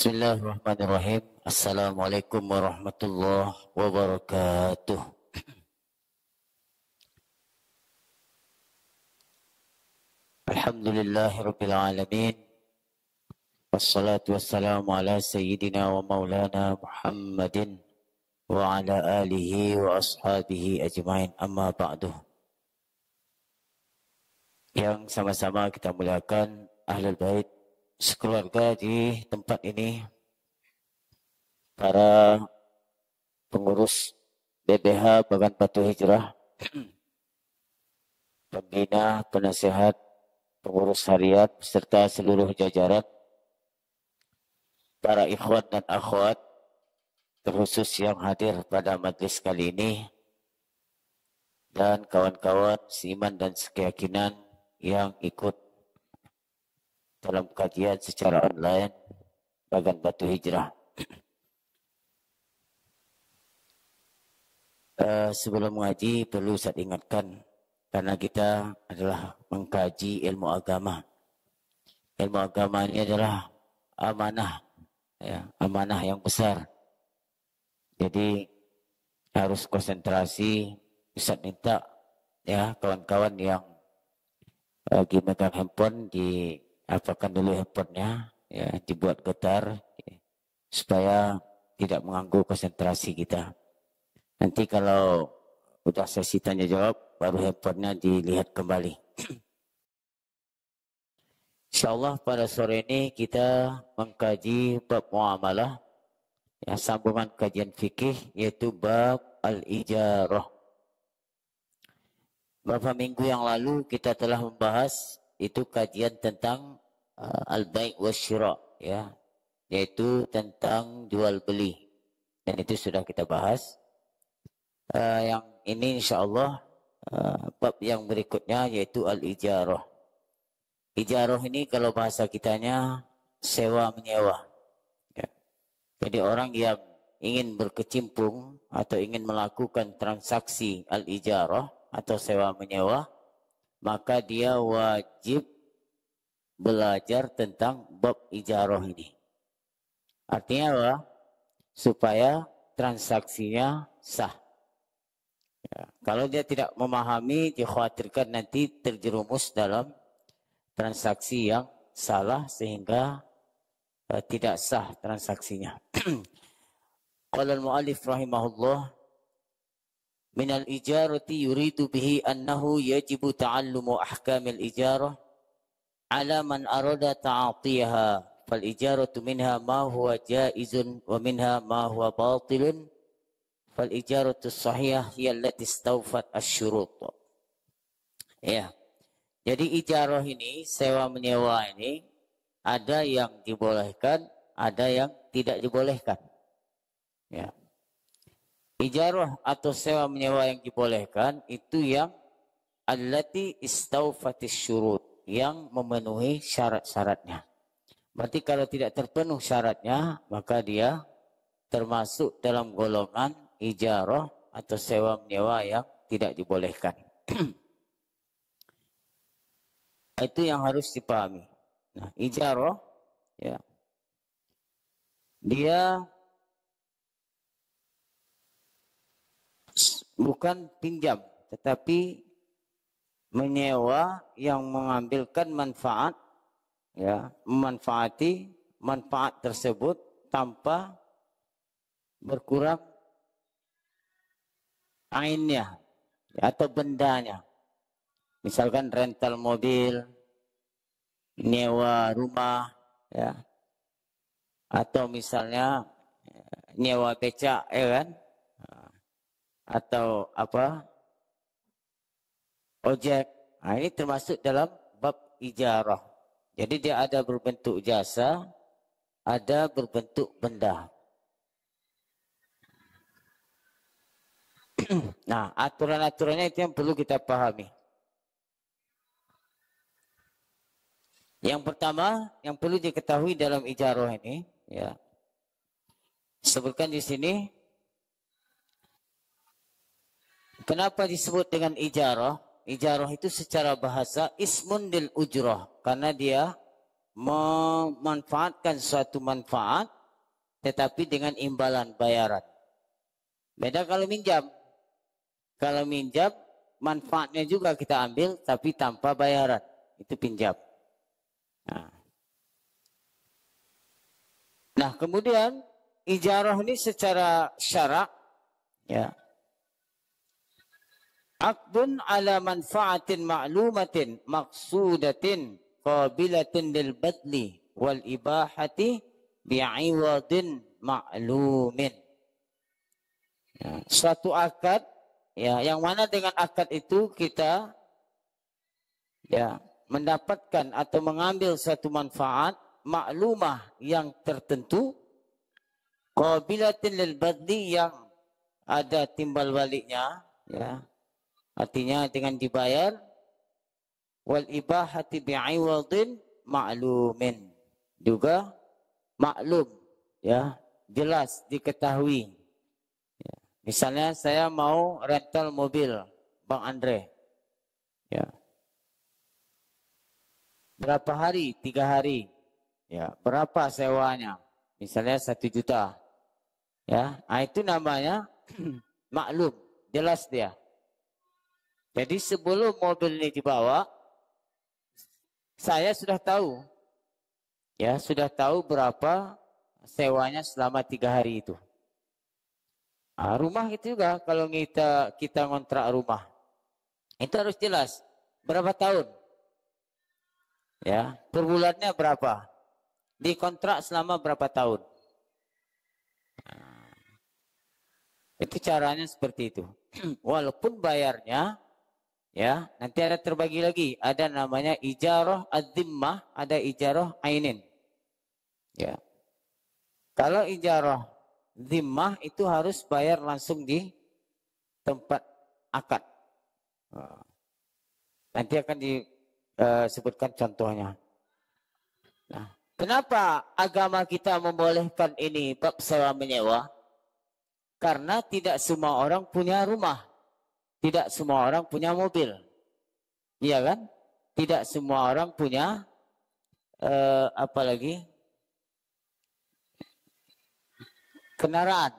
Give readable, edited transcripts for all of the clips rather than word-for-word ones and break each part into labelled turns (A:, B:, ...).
A: Bismillahirrahmanirrahim. Assalamualaikum warahmatullahi wabarakatuh. Alhamdulillahirabbil alamin. Wassalatu wassalamu ala sayyidina wa maulana Muhammadin wa ala alihi wa ashabihi ajmain. Amma ba'du. Yang sama-sama kita muliakan Ahlul Bait sekeluarga di tempat ini, para pengurus BBH Bagan Batu Hijrah, pembina, penasehat, pengurus harian, serta seluruh jajaran, para ikhwan dan akhwat, terkhusus yang hadir pada majlis kali ini, dan kawan-kawan seiman dan sekeyakinan yang ikut dalam kajian secara online Bagan Batu Hijrah. Sebelum mengaji perlu saya ingatkan, karena kita adalah mengkaji ilmu agama. Ilmu agama ini adalah amanah, ya, amanah yang besar. Jadi harus konsentrasi. Ustaz minta ya kawan-kawan yang lagi megang handphone apakan dulu handphonenya, ya, dibuat getar supaya tidak mengganggu konsentrasi kita. Nanti kalau udah sesi tanya jawab, baru handphonenya dilihat kembali. Insyaallah pada sore ini kita mengkaji bab muamalah, ya, sambungan kajian fikih, yaitu bab al-ijarah. Beberapa minggu yang lalu kita telah membahas itu kajian tentang al-bai' wasyira', ya, yaitu tentang jual beli, dan itu sudah kita bahas. Yang ini insyaallah bab yang berikutnya yaitu al-ijarah. Ijarah ini kalau bahasa kitanya sewa menyewa, ya. Jadi orang yang ingin berkecimpung atau ingin melakukan transaksi al-ijarah atau sewa menyewa, maka dia wajib belajar tentang bab ijarah ini. Artinya apa? Supaya transaksinya sah. Ya, kalau dia tidak memahami, dikhawatirkan nanti terjerumus dalam transaksi yang salah sehingga tidak sah transaksinya. Qala al-mu'allif rahimahullah, min al-ijarati yuridu bihi annahu yajibu ta'allumu ahkamil ijarah ala man arada ta'atiha, fal ijaratu minha ma huwa jaizun wa minha ma huwa batilun, fal ijaratu sahihah hiya allati istawfat asy-syurut. Ya. Jadi ijarah ini, sewa menyewa ini, ada yang dibolehkan, ada yang tidak dibolehkan. Ya. Ijarah atau sewa menyewa yang dibolehkan itu yang allati istawfatis syurut, yang memenuhi syarat-syaratnya. Berarti kalau tidak terpenuh syaratnya, maka dia termasuk dalam golongan ijarah atau sewa menyewa yang tidak dibolehkan. Itu yang harus dipahami. Nah, ijarah, ya, dia bukan pinjam, tetapi menyewa yang mengambilkan manfaat, ya, memanfaati manfaat tersebut tanpa berkurang ainnya, ya, atau bendanya. Misalkan rental mobil, nyewa rumah, ya, atau misalnya nyewa becak, ya kan, atau apa, ojek. Nah, ini termasuk dalam bab ijarah. Jadi dia ada berbentuk jasa, ada berbentuk benda. Nah, aturan-aturannya itu yang perlu kita pahami. Yang pertama yang perlu diketahui dalam ijarah ini, ya, disebutkan di sini, kenapa disebut dengan ijarah? Ijarah itu secara bahasa ismun lil ujrah, karena dia memanfaatkan suatu manfaat tetapi dengan imbalan bayaran. Beda kalau minjam. Kalau minjam, manfaatnya juga kita ambil, tapi tanpa bayaran. Itu pinjam. Nah, kemudian ijarah ini secara syarak, ya, aqdun ala manfaatin ma'lumatin maqsudatin qabilatin lil badli wal ibahati bi'iwadin ma'lumin. Ya, suatu akad, ya, yang mana dengan akad itu kita, ya, mendapatkan atau mengambil suatu manfaat maklumah yang tertentu, qabilatin lil badli, yang ada timbal baliknya, ya, artinya dengan dibayar, wal ibahati bi'iwadin ma'lumin, juga maklum, ya, jelas diketahui. Ya. Misalnya saya mau rental mobil Bang Andre, ya, berapa hari? 3 hari. Ya, berapa sewanya? Misalnya 1 juta. Ya, itu namanya maklum, jelas dia. Jadi sebelum mobil ini dibawa, saya sudah tahu. Ya, sudah tahu berapa sewanya selama 3 hari itu. Rumah itu juga, kalau kita ngontrak rumah, itu harus jelas berapa tahun. Ya, per bulannya berapa? Dikontrak selama berapa tahun? Itu caranya seperti itu. Walaupun bayarnya, ya, nanti ada terbagi lagi. Ada namanya ijarah az-zimmah, ada ijarah ainin. Ya. Kalau ijarah zimmah itu harus bayar langsung di tempat akad. Nanti akan disebutkan contohnya. Nah, kenapa agama kita membolehkan ini bab sewa menyewa? Karena tidak semua orang punya rumah. Tidak semua orang punya mobil. Iya kan? Tidak semua orang punya apalagi kendaraan.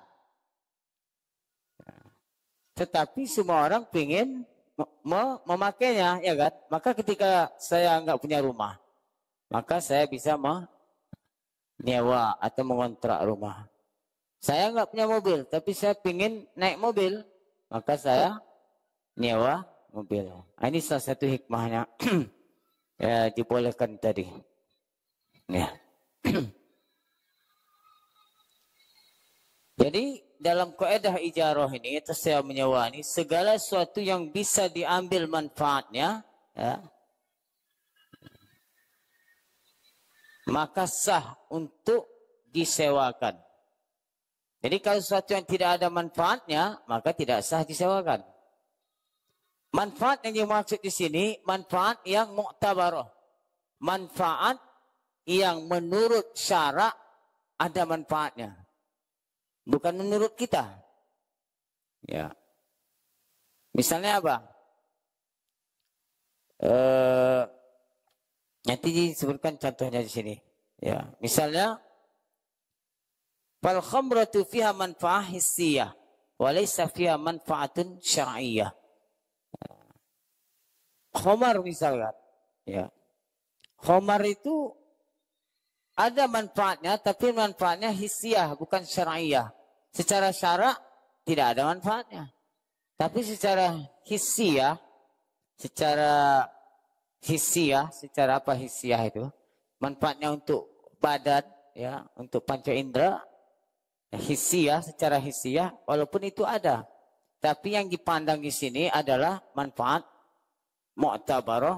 A: Tetapi semua orang ingin memakainya, ya kan? Maka ketika saya nggak punya rumah, maka saya bisa menyewa atau mengontrak rumah. Saya nggak punya mobil, tapi saya ingin naik mobil, maka saya nyewa mobil. Ini salah satu hikmahnya ya, dibolehkan tadi. Ya. Jadi dalam kaidah ijarah ini, atau sewa menyewa ini, segala sesuatu yang bisa diambil manfaatnya, ya, maka sah untuk disewakan. Jadi kalau sesuatu yang tidak ada manfaatnya, maka tidak sah disewakan. Manfaat yang dimaksud di sini, manfaat yang mu'tabarah. Manfaat yang menurut syarak ada manfaatnya. Bukan menurut kita. Ya. Misalnya apa? Nanti disebutkan contohnya di sini. Ya. Misalnya, fal khamratu fiha manfaah hissiyah wa laysa fiha manfaatun syar'iyyah. Khamar misalkan, ya. Khamar itu ada manfaatnya, tapi manfaatnya hissiyah, bukan syar'iyyah. Secara syarak tidak ada manfaatnya. Tapi secara hissiyah, secara apa hissiyah itu? Manfaatnya untuk badan, ya, untuk panca indera, hissiyah, secara hissiyah, walaupun itu ada. Tapi yang dipandang di sini adalah manfaat mu'tabarah,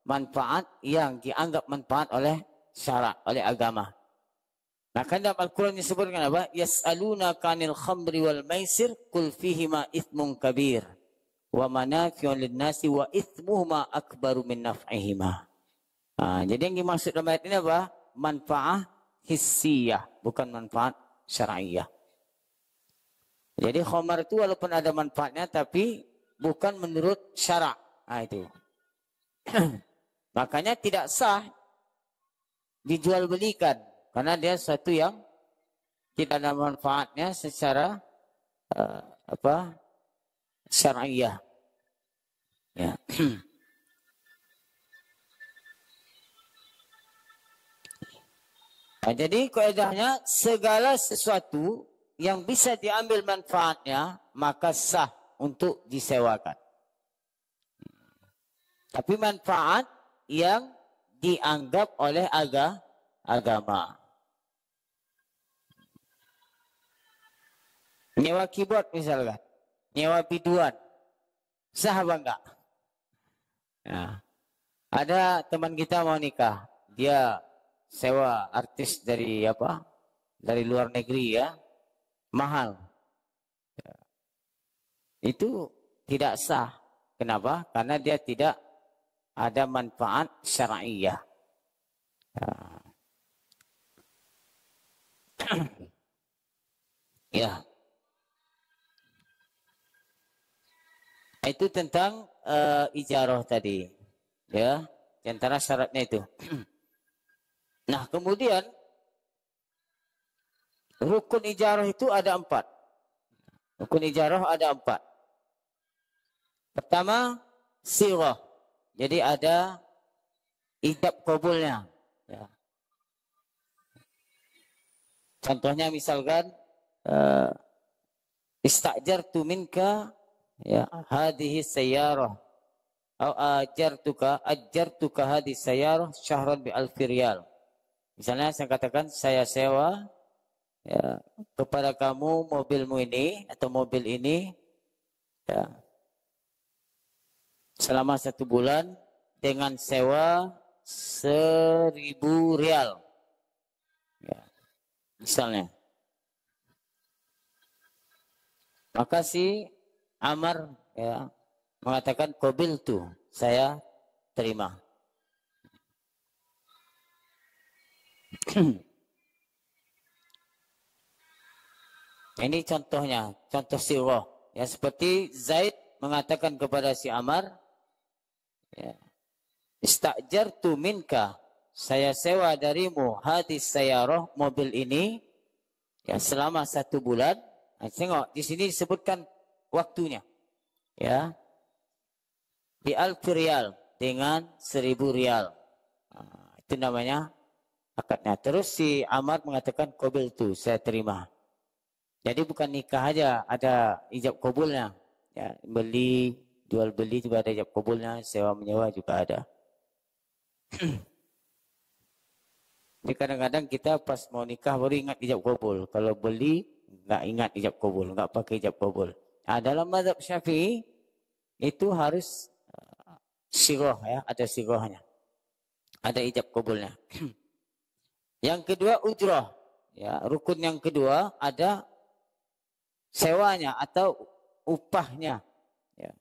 A: manfaat yang dianggap manfaat oleh syarak, oleh agama. Maka dalam Al-Quran disebutkan apa? Yas'aluna kanil khamri wal maisir kul fihima ithmun kabir wa manafi'un linnasi wa ithmuhuma akbaru min naf'ihima. Jadi yang dimaksud dalam ayat ini apa? Manfaat hissiyah, bukan manfaat syar'iyyah. Jadi khamar itu walaupun ada manfaatnya, tapi bukan menurut syarak. Itu. Makanya tidak sah dijual belikan, karena dia sesuatu yang tidak ada manfaatnya secara apa syariah. Ya. Nah, jadi kaidahnya segala sesuatu yang bisa diambil manfaatnya maka sah untuk disewakan. Tapi manfaat yang dianggap oleh agama. Nyewa keyboard misalkan, nyewa biduan, sah apa enggak? Nah, ada teman kita mau nikah, dia sewa artis dari apa? Dari luar negeri ya, mahal. Itu tidak sah. Kenapa? Karena dia tidak ada manfaat syariah. Ya. Itu tentang ijarah tadi. Ya, di antara syaratnya itu. Nah, kemudian rukun ijarah itu ada 4. Rukun ijarah ada 4. Pertama, sirah. Jadi ada ijab kabulnya. Ya. Contohnya misalkan istajartu minka ya hadhihi sayyarah atau ajartuka hadhihi sayyarah syahran bi alfi riyal. Misalnya saya katakan saya sewa ya, kepada kamu mobilmu ini atau mobil ini ya, selama 1 bulan dengan sewa 1.000 rial. Ya, misalnya. Maka si Amar ya, mengatakan qabil tu, saya terima. Ini contohnya, contoh sirah. Ya, seperti Zaid mengatakan kepada si Amar, ya, istajartu minka, saya sewa darimu hadis sayyarah, mobil ini, ya selama 1 bulan. Nah, tengok di sini disebutkan waktunya, ya, di alfi riyal dengan 1.000 rial. Nah, itu namanya akadnya. Terus si Amar mengatakan qabil tu, saya terima. Jadi bukan nikah aja, ada ijab kabulnya. Ya, beli, jual beli juga ada ijab kabulnya, sewa menyewa juga ada. Jadi kadang-kadang kita pas mau nikah baru ingat ijab kabul. Kalau beli nggak ingat ijab kabul, nggak pakai ijab kabul. Nah, dalam mazhab Syafi'i itu harus sirah ya, ada sirahnya. Ada ijab kabulnya. Yang kedua ujrah. Ya, rukun yang kedua ada sewanya atau upahnya. Ya.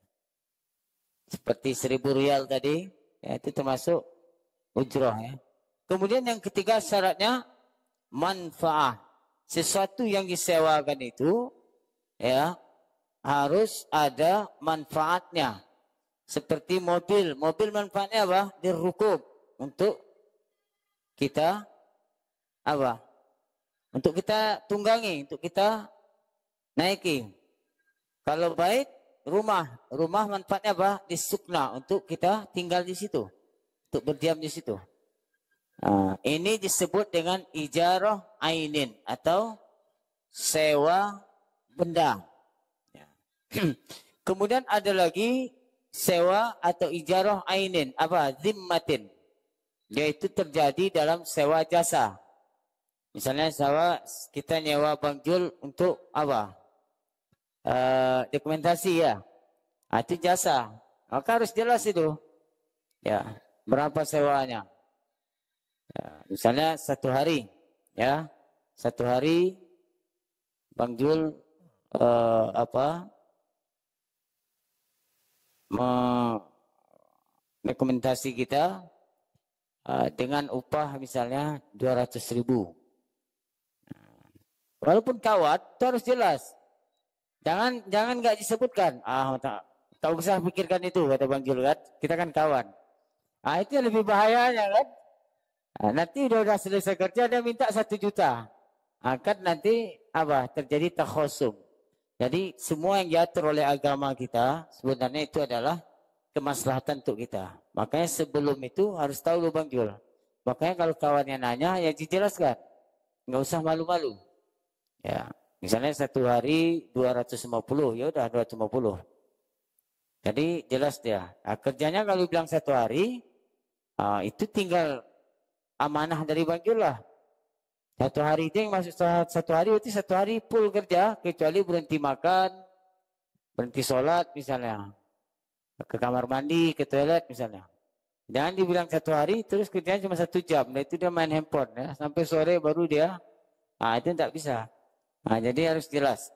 A: Seperti 1.000 rial tadi, ya, itu termasuk ujrah ya. Kemudian yang ketiga syaratnya manfaah. Sesuatu yang disewakan itu ya harus ada manfaatnya. Seperti mobil. Mobil manfaatnya apa? Dirukub untuk kita apa? Untuk kita tunggangi, untuk kita naiki. Kalau bait, rumah manfaatnya apa? Disukna, untuk kita tinggal di situ, untuk berdiam di situ. Nah, ini disebut dengan ijarah ainin atau sewa benda. Ya. Kemudian ada lagi sewa atau ijarah ainin, apa? Zimmatin. Yaitu terjadi dalam sewa jasa. Misalnya kita nyewa Bang Jul untuk apa? Dokumentasi ya. Nah, itu jasa. Maka harus jelas itu. Ya, berapa sewanya? Ya, misalnya 1 hari, ya, 1 hari Bang Jul dokumentasi kita dengan upah misalnya 200.000. Walaupun kawan, itu harus jelas. Jangan nggak disebutkan. Tak usah pikirkan itu, kata Bang Jul kan. Kita kan kawan. Itu yang lebih bahayanya kan. Nanti udah selesai kerja dia minta 1 juta. Akad nanti apa? Terjadi takhosum. Jadi semua yang diatur oleh agama kita sebenarnya itu adalah kemaslahatan untuk kita. Makanya sebelum itu harus tahu lubang jul. Makanya kalau kawannya nanya ya dijelaskan. Nggak usah malu-malu. Ya, misalnya satu hari 250, ya udah 250. Jadi jelas dia. Nah, kerjanya kalau bilang satu hari, itu tinggal amanah dari Bang Jul lah. Satu hari itu yang masuk satu hari itu satu hari full kerja, kecuali berhenti makan, berhenti sholat misalnya, ke kamar mandi, ke toilet misalnya. Jangan dibilang satu hari terus kerjanya cuma 1 jam. Nah itu dia main handphone ya, sampai sore baru dia. Itu tidak bisa. Jadi harus jelas.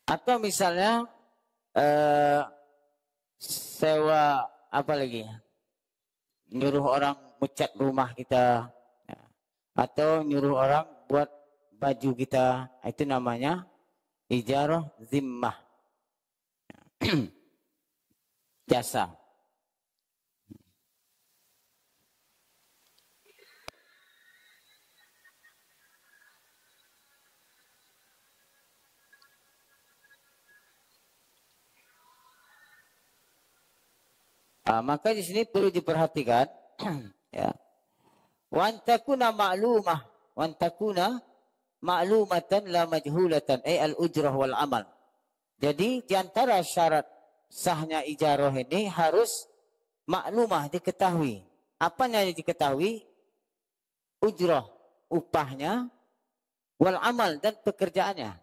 A: Atau misalnya sewa apa lagi? Nyuruh orang ngecat rumah kita, atau nyuruh orang buat baju kita, itu namanya ijarah zimmah. Jasa. Maka di sini perlu diperhatikan ya. Wan takuna ma'lumah, wan takuna ma'lumatan la majhulatan, al-ujrah wal amal. Jadi di antara syarat sahnya ijarah ini harus maklumah, diketahui. Apanya yang diketahui? Ujrah, upahnya, wal amal, dan pekerjaannya.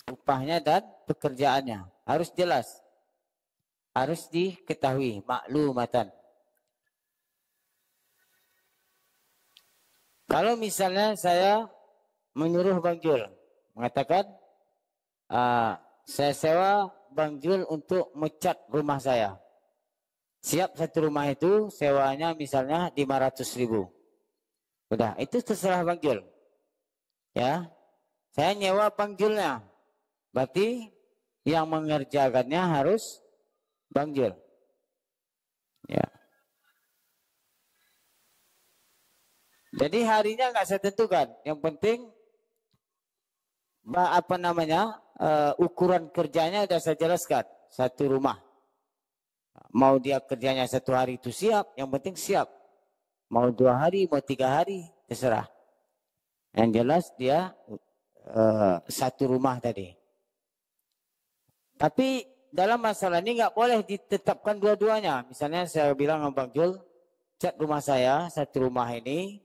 A: Upahnya dan pekerjaannya harus jelas, harus diketahui, maklumatan. Kalau misalnya saya menyuruh Bang Jul, mengatakan saya sewa Bang Jul untuk mencat rumah saya. Siap satu rumah itu sewanya misalnya 500.000. Udah, itu terserah Bang Jul. Ya, saya nyewa Bang Julnya. Berarti yang mengerjakannya harus Bang Jul. Ya. Jadi harinya nggak saya tentukan. Yang penting ukuran kerjanya sudah saya jelaskan. Satu rumah. Mau dia kerjanya satu hari itu siap, yang penting siap. Mau 2 hari, mau 3 hari, terserah. Yang jelas dia satu rumah tadi. Tapi dalam masalah ini nggak boleh ditetapkan dua-duanya. Misalnya saya bilang sama Bang Jul, cat rumah saya, satu rumah ini,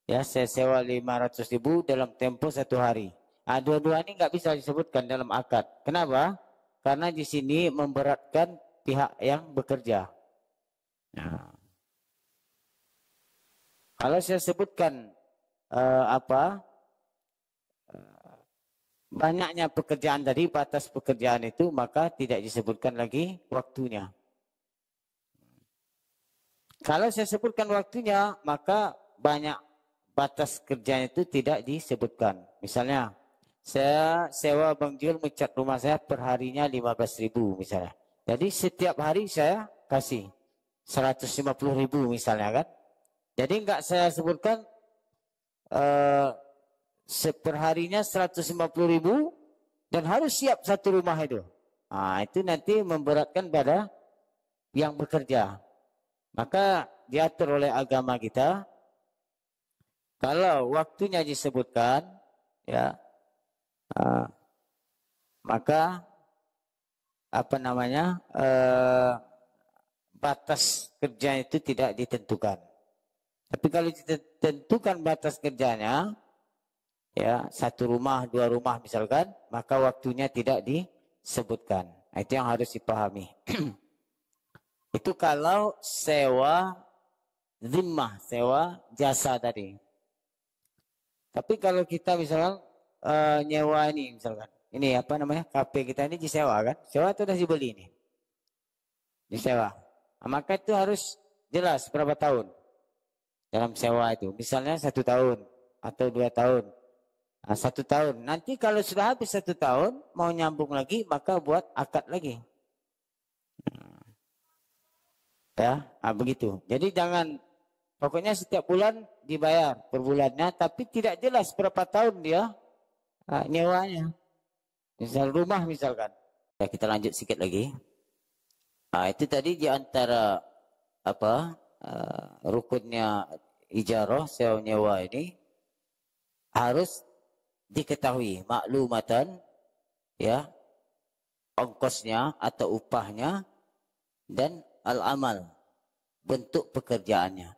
A: ya saya sewa 500.000 dalam tempo 1 hari. Dua-dua ini nggak bisa disebutkan dalam akad. Kenapa? Karena di sini memberatkan pihak yang bekerja. Nah, kalau saya sebutkan banyaknya pekerjaan tadi, batas pekerjaan itu, maka tidak disebutkan lagi waktunya. Kalau saya sebutkan waktunya, maka banyak batas kerjanya itu tidak disebutkan. Misalnya, saya sewa Bang Jul mencat rumah saya per harinya 15.000 misalnya. Jadi setiap hari saya kasih 150.000 misalnya kan. Jadi enggak saya sebutkan seperharinya 150.000 dan harus siap satu rumah itu. Itu nanti memberatkan pada yang bekerja. Maka diatur oleh agama kita, kalau waktunya disebutkan, ya, maka batas kerja itu tidak ditentukan. Tapi kalau ditentukan batas kerjanya, ya 1 rumah, 2 rumah misalkan, maka waktunya tidak disebutkan. Itu yang harus dipahami. Itu kalau sewa zimmah, sewa jasa tadi. Tapi kalau kita misalkan nyewa ini misalkan, ini kafe kita ini disewa kan? Sewa atau sudah dibeli ini? Disewa. Maka itu harus jelas berapa tahun dalam sewa itu. Misalnya 1 tahun atau 2 tahun. 1 tahun. Nanti kalau sudah habis 1 tahun, mau nyambung lagi, maka buat akad lagi. Ya, begitu. Jadi jangan, pokoknya setiap bulan dibayar per bulannya, tapi tidak jelas berapa tahun dia nyewanya. Misal rumah misalkan. Ya, kita lanjut sedikit lagi. Itu tadi di antara rukunnya ijarah sewa nyewa ini harus diketahui maklumatan, ya, ongkosnya atau upahnya, dan al-amal, bentuk pekerjaannya.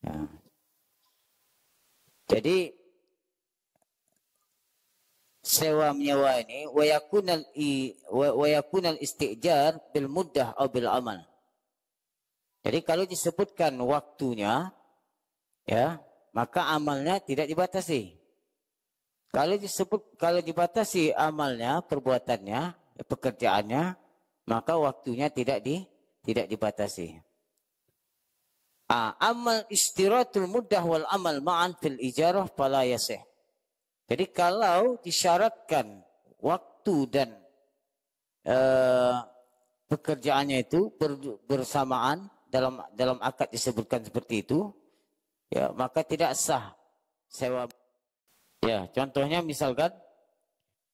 A: Ya. Jadi sewa menyewa ini wa yakunal istijar bil muddah atau bil amal. Jadi kalau disebutkan waktunya, ya, maka amalnya tidak dibatasi. Kalau dibatasi amalnya, perbuatannya, pekerjaannya, maka waktunya tidak dibatasi. Amal istiratul muddah wal amal ma'an fil ijarah fala yasih. Jadi kalau disyaratkan waktu dan pekerjaannya itu bersamaan, dalam akad disebutkan seperti itu, ya, maka tidak sah sewa. Ya, contohnya misalkan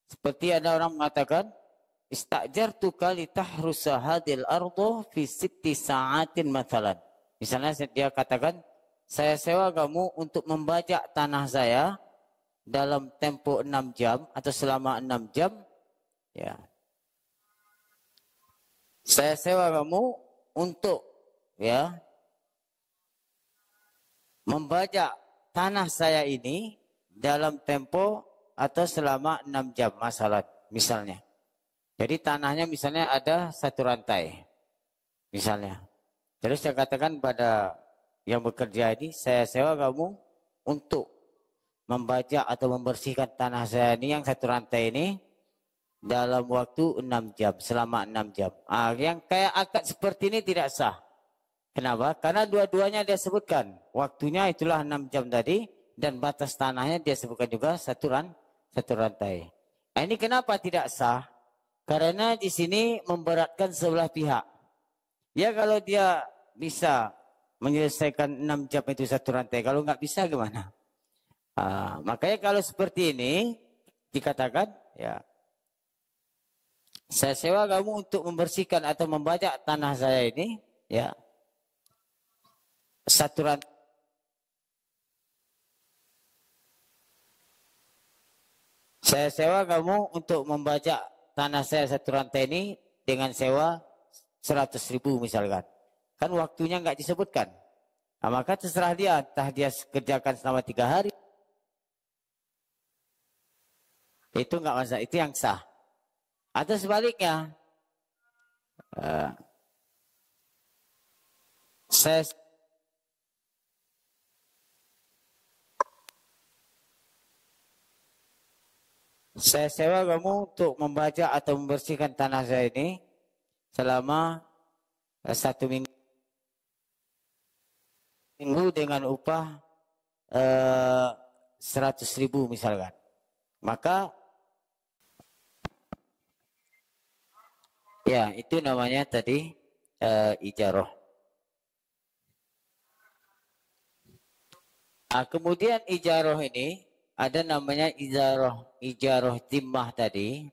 A: seperti ada orang mengatakan istajartuka litahrusa hadil ardo fi sitti sa'atin mathalan. Misalnya dia katakan, saya sewa kamu untuk membajak tanah saya dalam tempo 6 jam atau selama 6 jam. Ya. Saya sewa kamu untuk, ya, membajak tanah saya ini dalam tempo atau selama 6 jam masalah misalnya. Jadi tanahnya misalnya ada 1 rantai. Misalnya. Terus saya katakan pada yang bekerja ini, saya sewa kamu untuk membajak atau membersihkan tanah saya ini yang 1 rantai ini dalam waktu 6 jam, selama 6 jam. Yang kayak akad seperti ini tidak sah. Kenapa? Karena dua-duanya dia sebutkan. Waktunya itulah 6 jam tadi, dan batas tanahnya dia sebutkan juga 1 rantai. Ini kenapa tidak sah? Karena di sini memberatkan sebelah pihak. Ya kalau dia bisa menyelesaikan 6 jam itu 1 rantai, kalau nggak bisa gimana? Makanya kalau seperti ini dikatakan, ya, saya sewa kamu untuk membersihkan atau membajak tanah saya ini, ya, 1 rantai. Saya sewa kamu untuk membajak tanah saya 1 rantai ini dengan sewa 100.000 misalkan. Kan waktunya nggak disebutkan. Maka terserah dia, entah dia kerjakan selama 3 hari. Itu nggak masalah, itu yang sah. Atau sebaliknya, saya sewa kamu untuk membajak atau membersihkan tanah saya ini selama 1 minggu dengan upah 100.000 misalkan. Maka ya itu namanya tadi ijarah. Kemudian ijarah ini ada namanya ijarah zimmah tadi.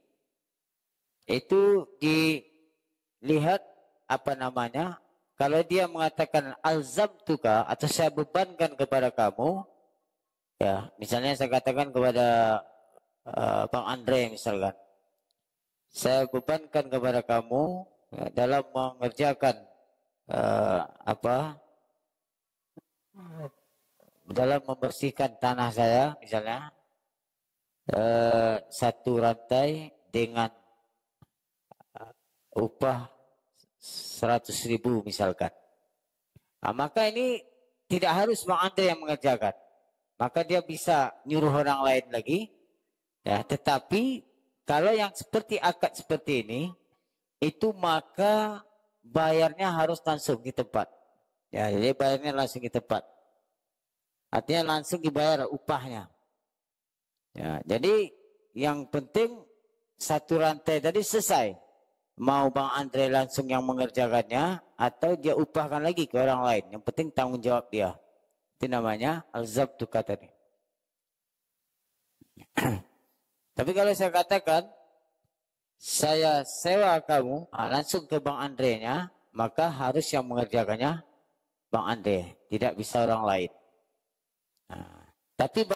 A: Itu dilihat apa namanya, kalau dia mengatakan alzamtuka atau saya bebankan kepada kamu, ya, misalnya saya katakan kepada Bang Andre misalkan, saya bebankan kepada kamu, ya, dalam mengerjakan dalam membersihkan tanah saya misalnya 1 rantai dengan upah 100.000 misalkan. Maka ini tidak harus Bang Andre yang mengerjakan. Maka dia bisa nyuruh orang lain lagi. Ya, tetapi kalau yang seperti akad seperti ini, itu maka bayarnya harus langsung di tempat. Ya, jadi bayarnya langsung di tempat. Artinya langsung dibayar upahnya. Ya, jadi yang penting 1 rantai tadi selesai. mau Bang Andre langsung yang mengerjakannya atau dia upahkan lagi ke orang lain. Yang penting tanggung jawab dia. Itu namanya al-zabtu katanya. Tapi kalau saya katakan saya sewa kamu langsung ke Bang Andre-nya, maka harus yang mengerjakannya Bang Andre, tidak bisa orang lain. Nah, tapi